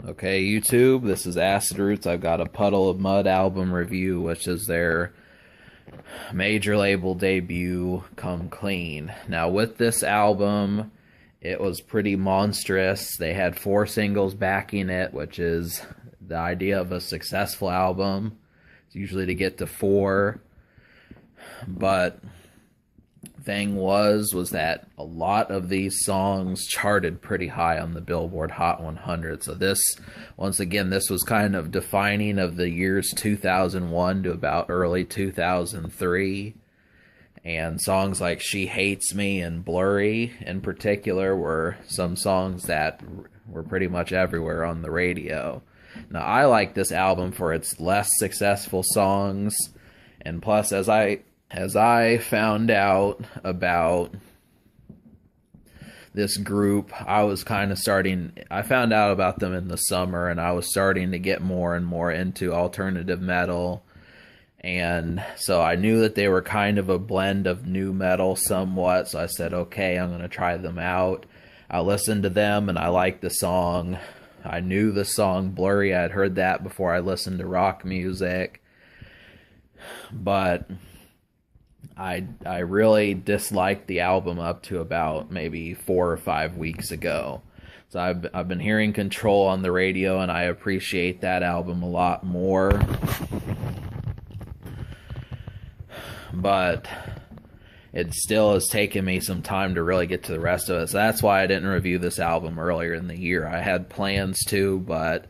Okay, YouTube, this is Acid Roots. I've got a Puddle of Mud album review, which is their major label debut, Come Clean. Now, with this album, it was pretty monstrous. They had 4 singles backing it, which is the idea of a successful album. It's usually to get to 4. But thing was that a lot of these songs charted pretty high on the Billboard Hot 100. So this, once again, this was kind of defining of the years 2001 to about early 2003. And songs like She Hates Me and Blurry in particular were some songs that were pretty much everywhere on the radio. Now, I like this album for its less successful songs, and plus, as I found out about this group, I found out about them in the summer, and I was starting to get more and more into alternative metal. And so I knew that they were kind of a blend of new metal somewhat, so I said, okay, I'm going to try them out. I listened to them, and I liked the song. I knew the song Blurry. I had heard that before I listened to rock music. But I really disliked the album up to about maybe 4 or 5 weeks ago. So I've been hearing Control on the radio, and I appreciate that album a lot more. But it still has taken me some time to really get to the rest of it. So that's why I didn't review this album earlier in the year. I had plans to, but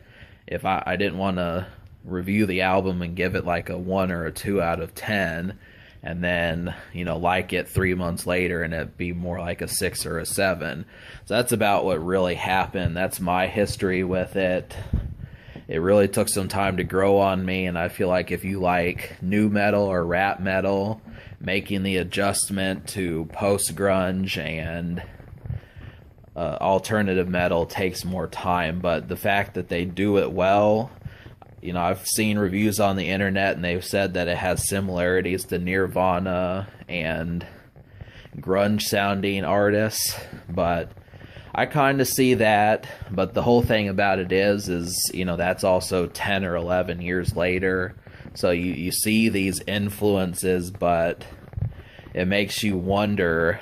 if I didn't want to review the album and give it like a 1 or a 2 out of 10, and then, like it 3 months later and it'd be more like a 6 or a 7. So that's about what really happened. That's my history with it. It really took some time to grow on me, and I feel like if you like new metal or rap metal, making the adjustment to post-grunge and alternative metal takes more time, but the fact that they do it well, I've seen reviews on the internet, and they've said that it has similarities to Nirvana and grunge-sounding artists, but I kind of see that. But the whole thing about it is that's also 10 or 11 years later, so you see these influences, but it makes you wonder.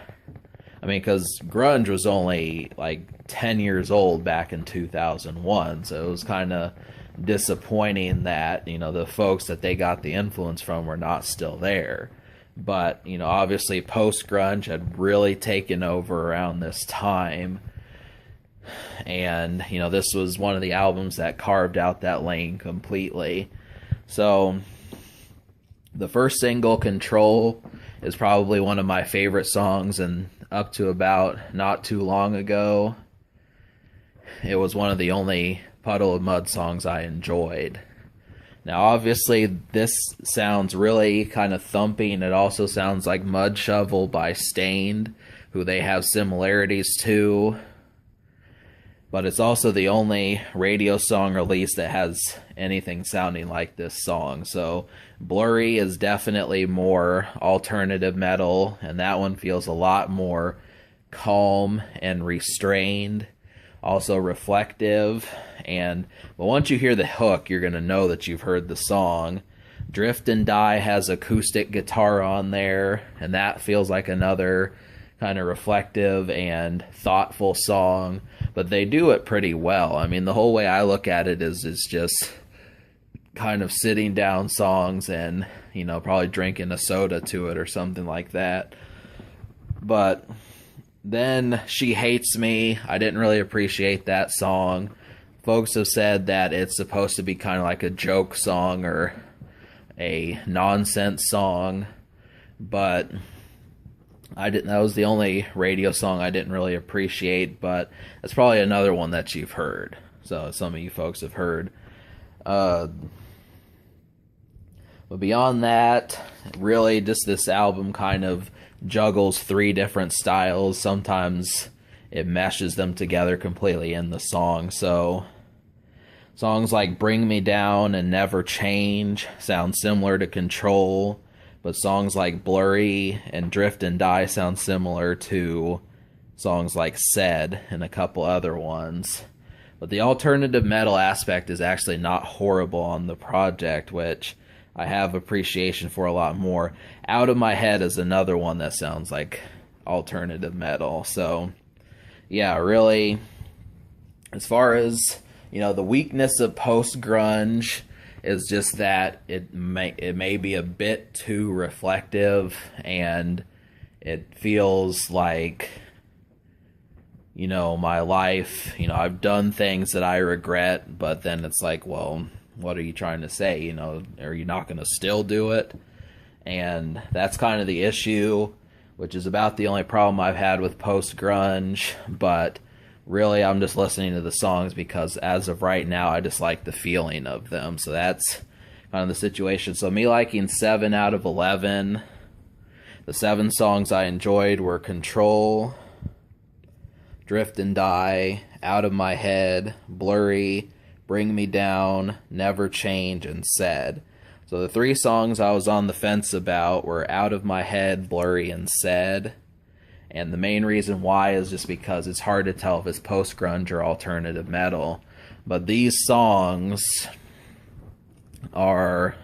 I mean, because grunge was only like 10 years old back in 2001, so it was kind of disappointing that the folks that they got the influence from were not still there. But obviously post-grunge had really taken over around this time, and this was one of the albums that carved out that lane completely. So the first single, Control, is probably one of my favorite songs, and up to about not too long ago, it was one of the only Puddle of Mud songs I enjoyed. Now, obviously, this sounds really kind of thumping. It also sounds like Mud Shovel by Stained, who they have similarities to. But it's also the only radio song released that has anything sounding like this song. So, Blurry is definitely more alternative metal, and that one feels a lot more calm and restrained. Also reflective, but once you hear the hook, you're going to know that you've heard the song. Drift and Die has acoustic guitar on there, and that feels like another kind of reflective and thoughtful song, but they do it pretty well. I mean, the whole way I look at it is just kind of sitting down songs and, probably drinking a soda to it or something like that. But then She Hates Me, I didn't really appreciate that song. Folks have said that it's supposed to be kind of like a joke song or a nonsense song, but that was the only radio song I didn't really appreciate, but that's probably another one that you've heard. So some of you folks have heard. But beyond that, really just this album kind of juggles 3 different styles. Sometimes it meshes them together completely in the song. So songs like Bring Me Down and Never Change sound similar to Control, but songs like Blurry and Drift and Die sound similar to songs like Said and a couple other ones. But the alternative metal aspect is actually not horrible on the project, which I have appreciation for a lot more. Out of My Head is another one that sounds like alternative metal. So, yeah, really, as far as, the weakness of post-grunge is just that it may be a bit too reflective, and it feels like, my life, I've done things that I regret, but then it's like, well, what are you trying to say? Are you not going to still do it? And that's kind of the issue, which is about the only problem I've had with post-grunge. But really, I'm just listening to the songs because as of right now, I just like the feeling of them. So that's kind of the situation. So me liking 7 out of 11, the 7 songs I enjoyed were Control, Drift and Die, Out of My Head, Blurry, Bring Me Down, Never Change, and Said. So the 3 songs I was on the fence about were Out of My Head, Blurry, and Said. And the main reason why is just because it's hard to tell if it's post-grunge or alternative metal. But these songs are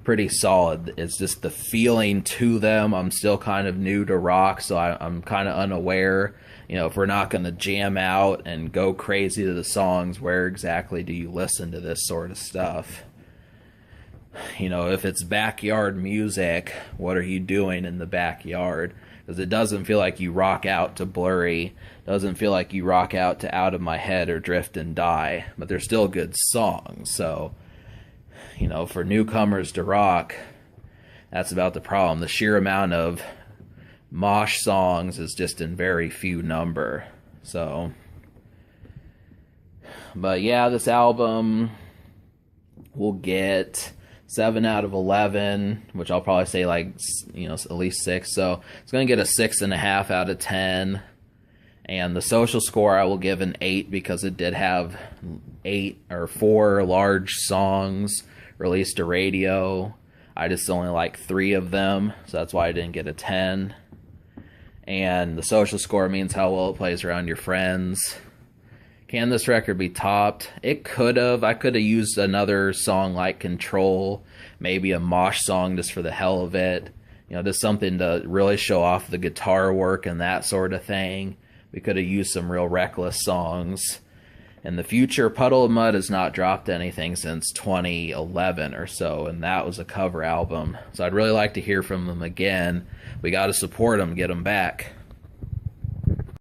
pretty solid. It's just the feeling to them. I'm still kind of new to rock, so I'm kind of unaware. If we're not going to jam out and go crazy to the songs, where exactly do you listen to this sort of stuff? If it's backyard music, what are you doing in the backyard? Because it doesn't feel like you rock out to Blurry. Doesn't feel like you rock out to Out of My Head or Drift and Die. But they're still good songs, so for newcomers to rock, that's about the problem. The sheer amount of mosh songs is just in very few number. So, but yeah, this album will get 7 out of 11, which I'll probably say at least 6. So it's going to get a 6.5 out of 10. And the social score I will give an 8 because it did have 4 large songs released to radio. I just only like 3 of them, so that's why I didn't get a 10. And the social score means how well it plays around your friends. Can this record be topped? It could have. I could have used another song like Control, maybe a mosh song just for the hell of it. Just something to really show off the guitar work and that sort of thing. We could have used some real reckless songs. In the future, Puddle of Mud has not dropped anything since 2011 or so, and that was a cover album. So I'd really like to hear from them again. We got to support them, get them back.